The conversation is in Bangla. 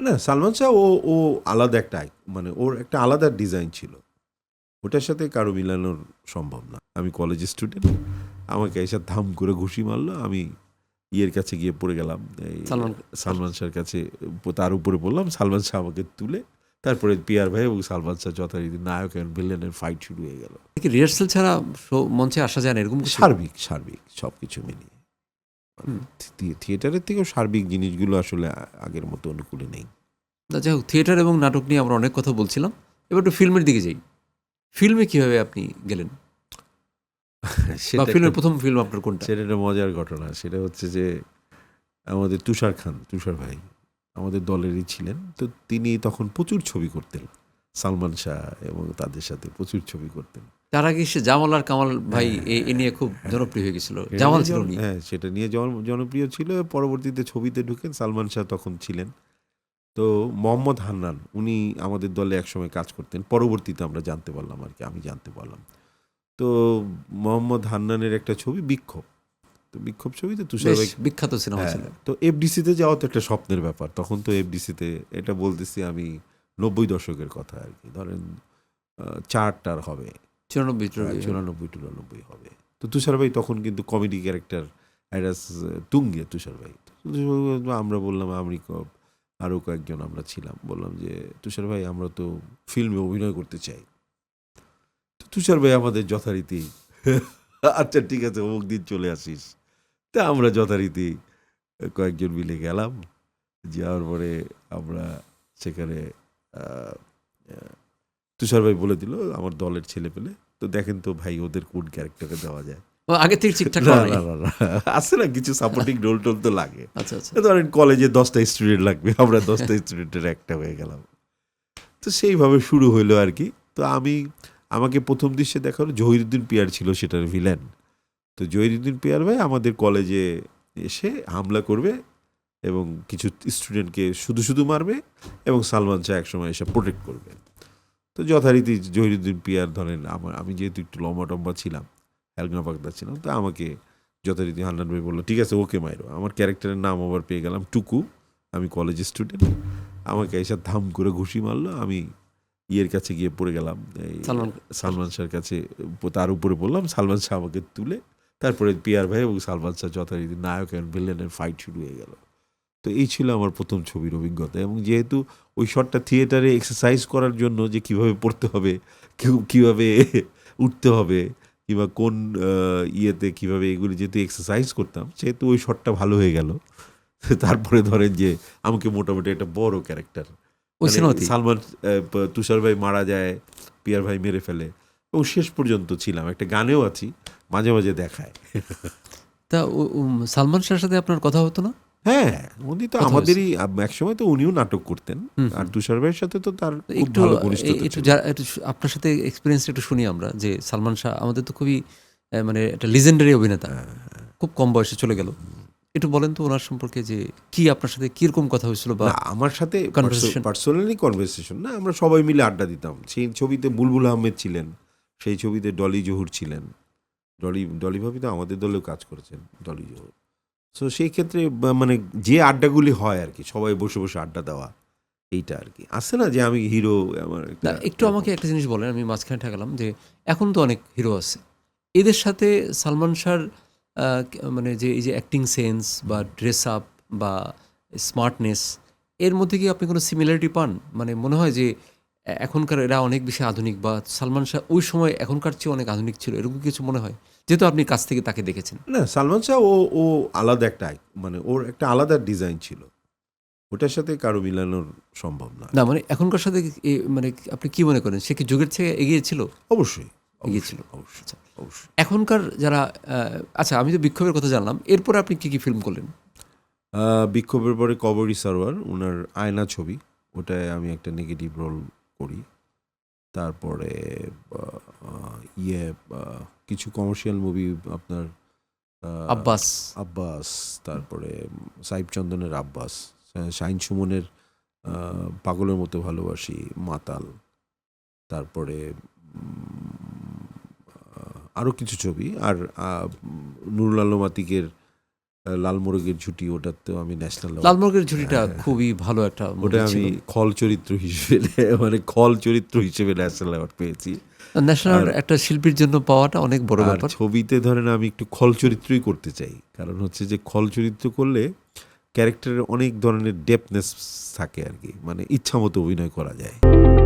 না, সালমান শাহ ও আলাদা একটা মানে ওর একটা আলাদা ডিজাইন ছিল, ওটার সাথে কারো মিলানোর সম্ভব না। আমি কলেজের স্টুডেন্ট, আমাকে এসে ধাম করে ঘুষি মারলো, আমি ইয়ের কাছে গিয়ে পড়ে গেলাম, এই সালমান শাহর কাছে, তার উপরে বললাম, সালমান শাহ আমাকে তুলে, তারপরে পিয়ার ভাই এবং সালমান শাহ যথারীতি নায়ক এবং ভিলেনের ফাইট শুরু হয়ে গেল। রিহার্সাল ছাড়া মঞ্চে আসা যায় না এরকম? সার্বিক সব কিছু মিলিয়ে থিয়েটারের থেকেও সার্বিক জিনিসগুলো আসলে আগের মতো অনুকূলে নেই। যাই হোক, থিয়েটার এবং নাটক নিয়ে আমরা অনেক কথা বলছিলাম, এবার একটু ফিল্মের দিকে যাই। ফিল্মে কিভাবে আপনি গেলেন? ফিল্মের প্রথম ফিল্ম আপনার কোনটা? সেটা একটা মজার ঘটনা। সেটা হচ্ছে যে আমাদের তুষার ভাই আমাদের দলেরই ছিলেন, তো তিনি তখন প্রচুর ছবি করতেন, সালমান শাহ এবং তাদের সাথে প্রচুর ছবি করতেন। তার আগে সে জামাল আর কামাল ভাই এ নিয়ে খুব জনপ্রিয় হয়ে গেছিল, জামাল ছিল উনি। হ্যাঁ, সেটা নিয়ে জনপ্রিয় ছিল। পরবর্তীতে ছবিতে ঢুকেন, সালমান শাহ তখন ছিলেন। তো মোহাম্মদ হান্নান উনি আমাদের দলে একসময় কাজ করতেন, পরবর্তীতে আমরা জানতে পারলাম আর কি, আমি জানতে পারলাম। তো মোহাম্মদ হান্নানের একটা ছবি বিক্ষোভ, তো বিক্ষোভ ছবিতে তুষার ভাই বিখ্যাত সিনেমা ছিল। তো এফডিসিতে যাওয়া তো একটা স্বপ্নের ব্যাপার তখন। তো এফডিসিতে, এটা বলতেছি আমি 90 দশকের কথা আর কি, ধরেন 4টার হবে, 94-94 হবে। তো তুষার ভাই তখন কিন্তু কমেডি ক্যারেক্টার একটা তুঙ্গে, তুষার ভাই। আমরা বললাম, আমি আরও কয়েকজন আমরা ছিলাম, বললাম যে তুষার ভাই আমরা তো ফিল্মে অভিনয় করতে চাই। তো তুষার ভাই আমাদের যথারীতি আচ্ছা ঠিক আছে, অমুক দিন চলে আসিস। তা আমরা যথারীতি কয়েকজন মিলে গেলাম, যাওয়ার পরে আমরা সেখানে তুষার ভাই বলে দিল আমার দলের ছেলে পেলে, তো দেখেন তো ভাই ওদের কোন ক্যারেক্টারে দেওয়া যায়। আগে থেকে ঠিকঠাক আসে না, কিছু সাপোর্টিং রোল টোল তো লাগে। আচ্ছা আচ্ছা। ধরেন কলেজে 10টা স্টুডেন্ট লাগবে, আমরা 10টা স্টুডেন্টের একটা হয়ে গেলাম। তো সেইভাবে শুরু হইলো আর কি। তো আমাকে প্রথম দৃশ্যে দেখা হলো জহিরুদ্দিন পিয়ার ছিল সেটার ভিলেন। তো জহিরুদ্দিন পিয়ার ভাই আমাদের কলেজে এসে হামলা করবে এবং কিছু স্টুডেন্টকে শুধু মারবে, এবং সালমান শাহ একসময় এসে প্রোটেক্ট করবে। তো যথারীতি জহিরুদ্দিন পিয়ার, ধরেন আমি যেহেতু একটু লম্বা ছিলাম, হ্যালগা পাকদা ছিলাম, তো আমাকে যথারীতি হান্নান ভাই বললো ঠিক আছে ওকে মাইরো। আমার ক্যারেক্টারের নাম আবার পেয়ে গেলাম টুকু, আমি কলেজের স্টুডেন্ট, আমাকে এসে ধাম করে ঘুষি মারলো, আমি ইয়ের কাছে গিয়ে পড়ে গেলাম, এই সালমান শাহর কাছে, তার উপরে বললাম, সালমান শাহ আমাকে তুলে, তারপরে পিয়ার ভাই এবং সালমান শাহ যথারীতি নায়ক এবং ভিলেনের ফাইট শুরু হয়ে গেল। তো এই ছিল আমার প্রথম ছবির অভিজ্ঞতা। এবং যেহেতু ওই শটটা থিয়েটারে এক্সারসাইজ করার জন্য, যে কিভাবে পড়তে হবে, কীভাবে উঠতে হবে, কিংবা কোন ইয়েতে কীভাবে, এগুলি যেহেতু এক্সারসাইজ করতাম, সেহেতু ওই শটটা ভালো হয়ে গেল। তারপরে ধরেন যে আমাকে মোটামুটি একটা বড় ক্যারেক্টার, সালমান তুষার ভাই মারা যায়, পিয়ার ভাই মেরে ফেলে, এবং শেষ পর্যন্ত ছিলাম, একটা গানেও আছি, মাঝে মাঝে দেখায়। তা সালমান শাহের সাথে আপনার কথা হতো না? হ্যাঁ, উনি তো আমাদেরই একসময় তো উনিও নাটক করতেন, আর তুষার ভাইয়ের সাথে তো তার একটু আপনার সাথে এক্সপিরিয়েন্স একটু শুনি আমরা, যে সালমান শাহ আমাদের তো খুবই মানে একটা লিজেন্ডারি অভিনেতা, খুব কম বয়সে চলে গেল। একটু বলেন তো ওনার সম্পর্কে, যে কি আপনার সাথে কিরকম কথা হয়েছিল? বা আমার সাথে পার্সোনালি কনভারসেশন না, আমরা সবাই মিলে আড্ডা দিতাম। সেই ছবিতে বুলবুল আহমেদ ছিলেন, সেই ছবিতে ডলি জহুর ছিলেন, ডলি ভাবি তো আমাদের দলেও কাজ করেছেন, ডলি জহুর। সো সেই ক্ষেত্রে মানে যে আড্ডাগুলি হয় আর কি, সবাই বসে বসে আড্ডা দেওয়া, এইটা আর কি। আসছে না যে আমি হিরো, আমার একটু আমাকে একটা জিনিস বলেন, আমি মাঝখানে ঠেকালাম, যে এখন তো অনেক হিরো আছে, এদের সাথে সালমান শাহর মানে যে এই যে অ্যাক্টিং সেন্স বা ড্রেস আপ বা স্মার্টনেস, এর মধ্যে কি আপনি কোনো সিমিলারিটি পান? মানে মনে হয় যে এখনকার এরা অনেক বেশি আধুনিক, বা সালমান শাহ ওই সময় এখনকার চেয়ে অনেক আধুনিক ছিল, এরকম কিছু মনে হয়, যেহেতু আপনি কাছ থেকে তাকে দেখেছেন? না, সালমান শাহ ও আলাদা একটা মানে ওর একটা আলাদা ডিজাইন ছিল, ওটার সাথে কারো মিলানোর সম্ভব না। না মানে এখনকার সাথে মানে আপনি কি মনে করেন, সে কি যুগের থেকে এগিয়ে ছিল? অবশ্যই এগিয়ে ছিল। অবশ্যই। এখনকার যারা আচ্ছা, আমি তো বিক্ষোভের কথা জানলাম, এরপরে আপনি কি ফিল্ম করলেন? বিক্ষোভের পরে কবরী সারোয়ার, ওনার আয়না ছবি, ওটায় আমি একটা নেগেটিভ রোল করি। তারপরে কিছু কমার্শিয়াল মুভি, আপনার আব্বাস, তারপরে সাইব চন্দনের আব্বাস, শাহিন সুমনের পাগলের মতো ভালোবাসি, মাতাল, তারপরে আরও কিছু ছবি, আর নুরুল আলম আতিকের লাল মোরগের ঝুঁটি, ওটাতেও আমি ন্যাশনাল লালমোরগের ঝুড়িটা খুবই ভালো একটা ওটা মুভি আমি ছিল। খল চরিত্র হিসেবে মানে খল চরিত্র হিসেবে ন্যাশনাল অ্যাওয়ার্ড পেয়েছি। ন্যাশনাল আর- একটা শিল্পীর জন্য পাওয়াটা অনেক বড় আর ব্যাপার। ছবিতে ধরেন আমি একটু খল চরিত্রই করতে চাই, কারণ হচ্ছে যে খল চরিত্র করলে ক্যারেক্টারের অনেক ধরনের ডেপনেস থাকে আর কি, মানে ইচ্ছা মতো অভিনয় করা যায়।